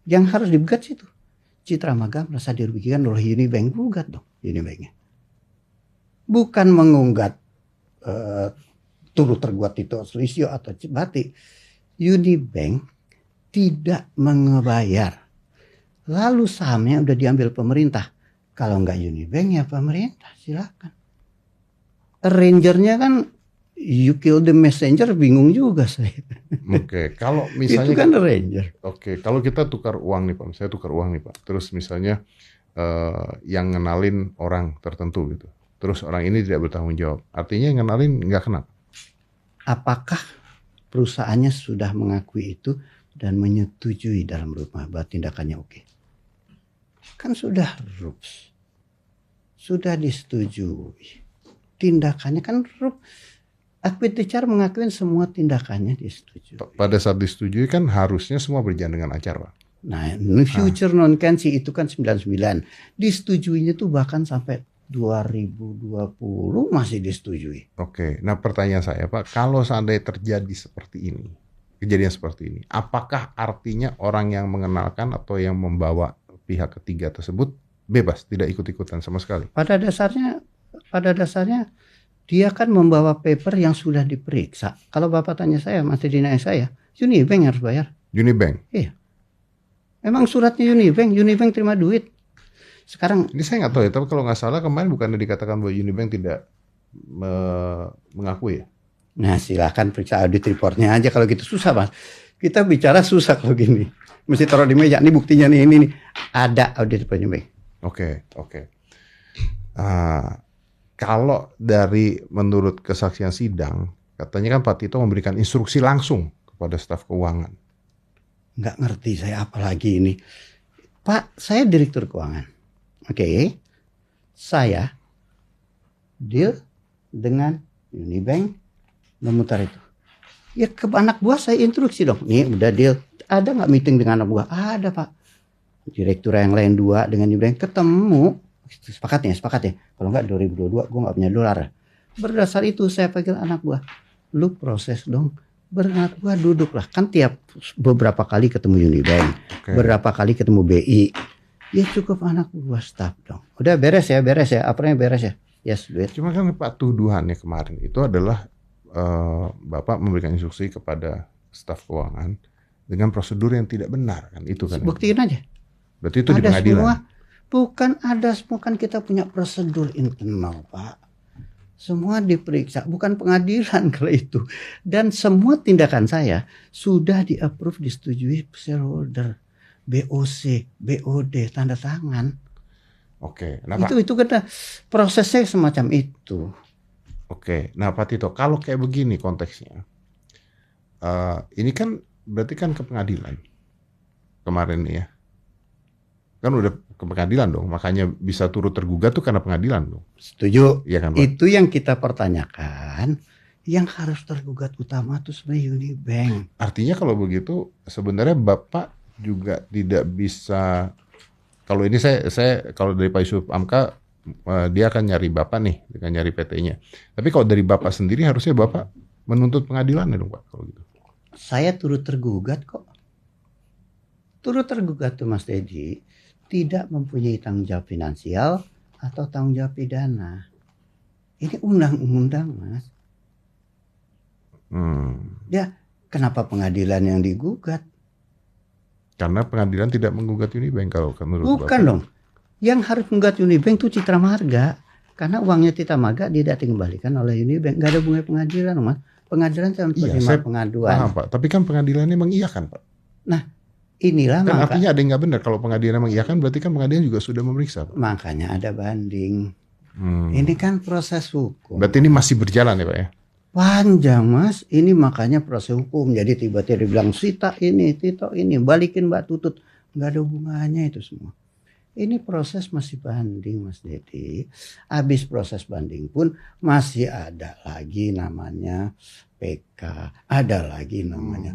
Yang harus digugat situ. Citra Marga merasa dirugikan oleh Unibank, gugat dong Unibanknya. Bukan mengunggat turut tergugat Tito Sulistyo atau Cibati. Unibank tidak mengebayar. Lalu sahamnya udah diambil pemerintah. Kalau nggak Unibank ya pemerintah, silakan. Arrangernya kan you kill the messenger, bingung juga saya. Oke, kalau misalnya itu kan arranger. Oke, kalau kita tukar uang nih Pak, saya tukar uang nih Pak. Terus misalnya yang ngenalin orang tertentu gitu. Terus orang ini tidak bertanggung jawab. Artinya yang ngenalin nggak kena. Apakah perusahaannya sudah mengakui itu dan menyetujui dalam rumah bahwa tindakannya oke? Kan sudah rules. Sudah disetujui. Tindakannya kan Acquitticar mengakui semua tindakannya disetujui. Pada saat disetujui kan harusnya semua berjalan dengan lancar Pak. Nah, future non-cancy itu kan 99. Disetujuinya tuh bahkan sampai 2020 masih disetujui. Oke, nah pertanyaan saya Pak, kalau seandainya terjadi seperti ini, kejadian seperti ini, apakah artinya orang yang mengenalkan atau yang membawa pihak ketiga tersebut bebas, tidak ikut-ikutan sama sekali? Pada dasarnya dia kan membawa paper yang sudah diperiksa. Kalau Bapak tanya saya, masih dinanya saya, Unibank harus bayar. Unibank? Iya. Emang suratnya Unibank terima duit. Sekarang ini saya nggak tahu ya, tapi kalau nggak salah kemarin bukannya dikatakan bahwa Unibank tidak mengakui ya? Nah silahkan periksa audit reportnya aja, kalau gitu susah Mas. Kita bicara susah kalau gini. Mesti taruh di meja, ini buktinya nih, ini ada audit reportnya Bank. Oke. Kalau dari menurut kesaksian sidang, katanya kan Pak Tito memberikan instruksi langsung kepada staf keuangan. Nggak ngerti saya apalagi ini. Pak, saya direktur keuangan. Oke. Saya deal dengan Unibank memutar itu. Ya ke anak buah saya instruksi dong. Nih udah deal. Ada nggak meeting dengan anak buah? Ada Pak. Direktur yang lain 2 dengan Unibank ketemu. Sepakat ya. Kalau nggak 2022 gue nggak punya dolar. Berdasar itu saya panggil anak buah. Lu proses dong. Beranak buah duduklah. Kan tiap beberapa kali ketemu Unibank. Berapa kali ketemu BI. Ya cukup anak buah staff dong. Udah beres ya. Apanya beres ya. Yes, duit. Cuma kan Pak tuduhannya kemarin itu adalah Bapak memberikan instruksi kepada staf keuangan dengan prosedur yang tidak benar kan itu kan. Buktiin aja. Berarti itu ada di pengadilan. Semua, semua kan kita punya prosedur internal Pak. Semua diperiksa, bukan pengadilan kalau itu. Dan semua tindakan saya sudah di-approve, disetujui shareholder, BOC, BOD, tanda tangan. Oke. Nah, itu kan prosesnya semacam itu. Oke. Nah Pak Tito, kalau kayak begini konteksnya, ini kan berarti kan ke pengadilan kemarin ya. Kan udah ke pengadilan dong, makanya bisa turut tergugat tuh karena pengadilan dong. Setuju. Ya kan, Pak? Itu yang kita pertanyakan. Yang harus tergugat utama tuh sebenarnya Unibank. Artinya kalau begitu sebenarnya Bapak juga tidak bisa. Kalau ini saya kalau dari Pak Yusuf Amka dia akan nyari Bapak nih, dengan nyari PT-nya. Tapi kalau dari Bapak sendiri harusnya Bapak menuntut pengadilan ya dong Pak kalau gitu. Saya turut tergugat kok. Turut tergugat tuh Mas Dedi. Tidak mempunyai tanggung jawab finansial atau tanggung jawab pidana. Ini undang-undang Mas. Ya, kenapa pengadilan yang digugat? Karena pengadilan tidak menggugat Unibank kalau menurut Bukan Bapak. dong. Yang harus menggugat Unibank itu Citra Marga. Karena uangnya Citra Marga tidak dikembalikan oleh Unibank. Gak ada hubungannya pengadilan Mas. Pengadilan cuma menerima pengaduan. Paham Pak. Tapi kan pengadilannya mengiyakan Pak. Nah, inilah kan artinya ada yang nggak benar. Kalau pengadilan mengiyakan berarti kan pengadilan juga sudah memeriksa Pak. Makanya ada banding. Ini kan proses hukum. Berarti ini masih berjalan ya Pak ya? Panjang Mas, ini makanya proses hukum. Jadi tiba-tiba dibilang Sita ini, Tito ini, balikin Mbak Tutut. Nggak ada hubungannya itu semua. Ini proses masih banding Mas Dedi. Habis proses banding pun masih ada lagi namanya PK. Ada lagi namanya.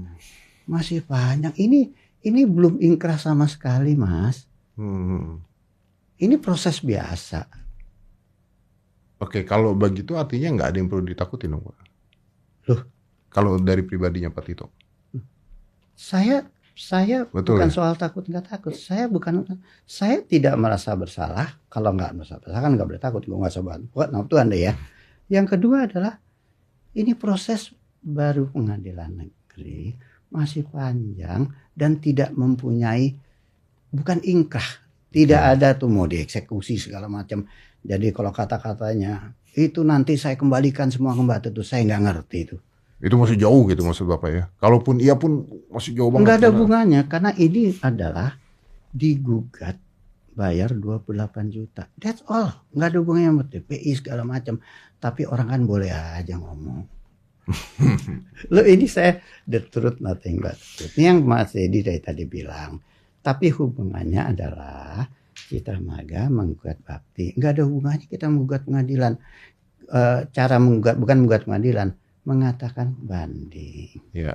Masih panjang. Ini belum ingkrah sama sekali Mas. Ini proses biasa. Oke, kalau begitu artinya nggak ada yang perlu ditakutin dong Pak. Loh? Kalau dari pribadinya Pak Tito. Saya Saya Betul bukan ya? soal takut nggak takut. Saya tidak merasa bersalah. Kalau nggak merasa bersalah kan nggak boleh takut. Gue nggak sabar. Buat Tuhan deh ya. Yang kedua adalah ini proses baru pengadilan negeri masih panjang dan tidak mempunyai bukan ingkrah. Tidak ada tuh mau dieksekusi segala macam. Jadi kalau kata-katanya itu nanti saya kembalikan semua ke Mbak Tutu, saya nggak ngerti itu. Itu masih jauh gitu maksud Bapak ya. Kalaupun iya pun masih jauh banget. Nggak ada karena- hubungannya karena ini adalah digugat bayar 28 juta. That's all. Nggak ada hubungannya sama TPI segala macam. Tapi orang kan boleh aja ngomong. Loh ini saya the truth nothing but truth. Ini yang Mas Edi dari tadi bilang. Tapi hubungannya adalah Citra Marga menggugat Bakti. Nggak ada hubungannya kita menggugat pengadilan. Cara menggugat bukan menggugat pengadilan, mengatakan banding. Ya.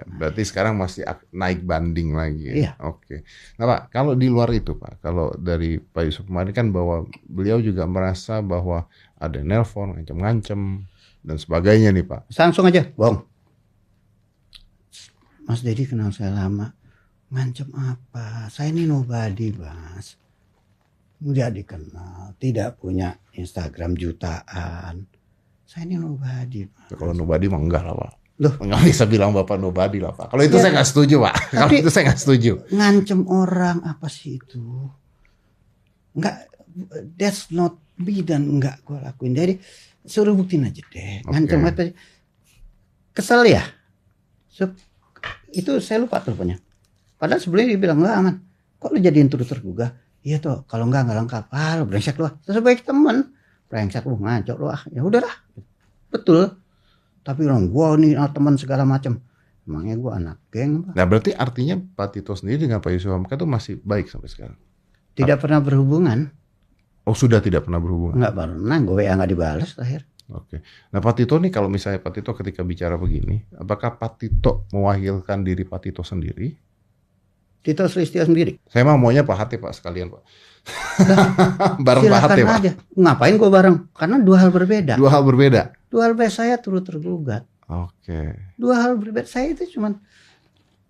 Berarti sekarang masih naik banding lagi. Ya? Iya. Oke. Nah Pak, kalau di luar itu Pak, kalau dari Pak Yusuf kemarin kan bahwa beliau juga merasa bahwa ada nelpon, ngancem-ngancem dan sebagainya nih Pak. Langsung aja, bohong. Mas Dedi kenal saya lama. Ngancem apa? Saya ini nobody, Mas. Tidak dikenal, tidak punya Instagram jutaan. Saya ini nobody, Mas. Kalau nobody mah enggak lah Pak. Loh? Nggak bisa bilang Bapak nobody lah Pak. Kalau itu Ya. saya nggak setuju Pak. Kalau Tapi- itu saya nggak setuju. Ngancem orang apa sih itu? Enggak, that's not me dan enggak gue lakuin. Jadi suruh buktiin aja deh. Ngancem Oke. apa? Kesel ya? Itu saya lupa teleponnya. Padahal sebelumnya dia bilang enggak aman. Kok lu jadiin tergugah? Iya toh, kalau enggak lengkap. Ah, lu brengsek lu. Terus baik temen. Brengsek lu ngaco lu ah. Ya udahlah. Betul. Tapi orang gua nih teman segala macam. Emangnya gua anak geng, Pak? Nah berarti artinya Pak Tito sendiri dengan Pak Yusuf Hamka itu masih baik sampai sekarang. Tidak pernah berhubungan. Oh sudah tidak pernah berhubungan. Enggak pernah, gue WA enggak dibalas terakhir. Oke. Nah Pak Tito nih kalau misalnya Pak Tito ketika bicara begini, apakah Pak Tito mewakilkan diri Pak Tito sendiri? Tito Sulistyo sendiri. Saya mah maunya Pak Hati Pak sekalian Pak. Bareng Pak Silakan Hati Pak. aja. Ngapain gue bareng? Karena dua hal berbeda. Dua hal berbeda. Dua hal berbeda, saya turut tergugat. Oke. Dua hal berbeda. Saya itu cuman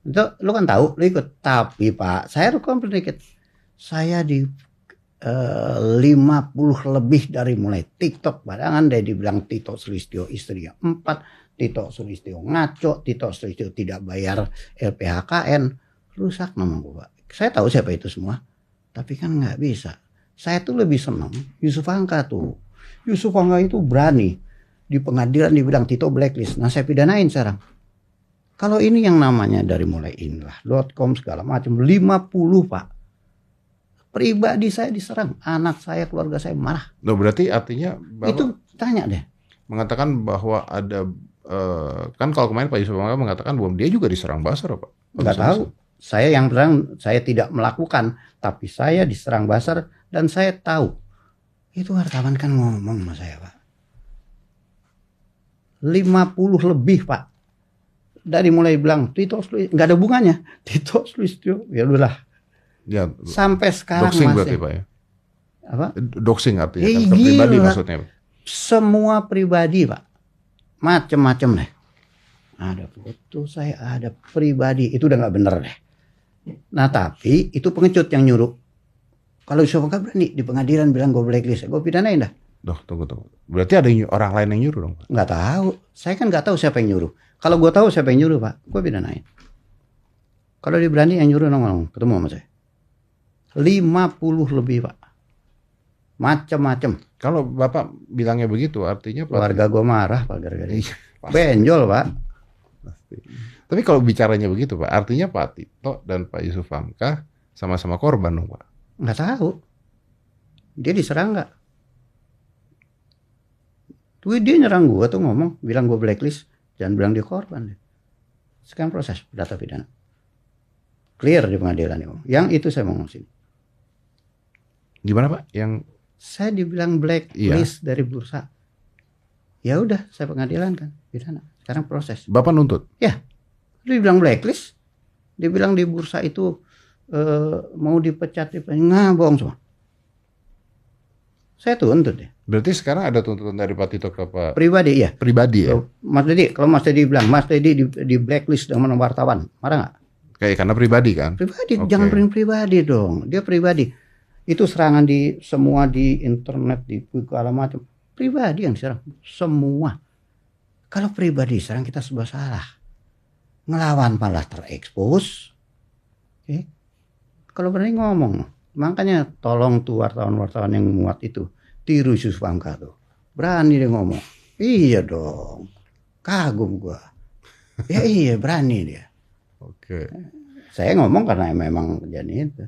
itu lu kan tahu, lu ikut. Tapi Pak, saya rekam sedikit. Saya di 50 lebih dari mulai TikTok. Barangan dari dibilang Tito Sulistyo istrinya 4, Tito Sulistyo ngaco, Tito Sulistyo tidak bayar LPHKN, rusak nama gue Pak. Saya tahu siapa itu semua, tapi kan nggak bisa. Saya tuh lebih senang Yusuf Hamka tuh. Yusuf Hamka itu berani di pengadilan dibilang Tito blacklist. Nah saya pidanain sekarang. Kalau ini yang namanya dari mulai inilah.com segala macam 50 Pak. Pribadi saya diserang, anak saya, keluarga saya marah. Nah, berarti artinya Bapak Itu tanya deh. mengatakan bahwa ada kan kalau kemarin Pak Yusuf Hamka mengatakan bahwa dia juga diserang Basar Pak. Nggak tahu. Saya yang bilang saya tidak melakukan, tapi saya diserang Basar dan saya tahu. Itu wartawan kan ngomong sama saya Pak. 50 lebih Pak. Dari mulai bilang Tito Sulistyo, nggak ada hubungannya. Tito Sulistyo, ya udahlah. Ya, Sampai sekarang doxing masih. berarti Pak ya. Apa? Doxing artinya Ya, kan ke pribadi gila. maksudnya. Semua pribadi Pak. Macem-macem deh. Ada foto saya, ada pribadi. Itu udah nggak bener deh. Nah tapi itu pengecut yang nyuruh. Kalau Yusuf Hamka berani di pengadilan bilang gue blacklist, gue pidanain dah. Duh, tunggu. Berarti ada orang lain yang nyuruh dong Pak. Nggak tahu. Saya kan nggak tahu siapa yang nyuruh. Kalau gue tahu siapa yang nyuruh Pak, gue pidanain. Kalau dia berani yang nyuruh ngomong, ketemu sama saya. 50 lebih Pak. Macem-macem. Kalau Bapak bilangnya begitu artinya Pak. Keluarga gue marah Pak gara-gara Iya, itu. pasti. Benjol Pak. Pasti. Tapi kalau bicaranya begitu Pak, artinya Pak Tito dan Pak Yusuf Hamka sama-sama korban dong Pak. Nggak tahu. Dia diserang nggak? Tuh dia nyerang gue tuh ngomong, bilang gue blacklist, jangan bilang dia korban. Sekarang proses data pidana. Clear di pengadilan ini. Yang itu saya mau ngomong sini. Gimana Pak? Yang Saya dibilang blacklist dari bursa. Ya udah, saya pengadilan kan, pidana. Sekarang proses. Bapak nuntut? Dia bilang blacklist, dia bilang di bursa itu mau dipecat, nggak bohong semua. Saya tuntut ya. Berarti sekarang ada tuntutan dari Pak Tito ke Pak Pribadi ya. pribadi ya? Mas Dedi, kalau Mas Dedi bilang Mas Dedi di blacklist dengan wartawan, marah nggak? Kayak karena pribadi kan? Pribadi, Oke. jangan pribadi dong. Dia pribadi. Itu serangan di semua di internet, di segala macam. Pribadi yang diserang. Semua. Kalau pribadi serang kita sebuah salah. Ngelawan malah terekspos. Oke. Kalau berani ngomong. Makanya tolong tuh wartawan-wartawan yang muat itu. Tiru Yusuf Hamka tuh. Berani dia ngomong. Iya dong. Kagum gua. Ya iya berani dia. Oke. Saya ngomong karena memang jadi itu.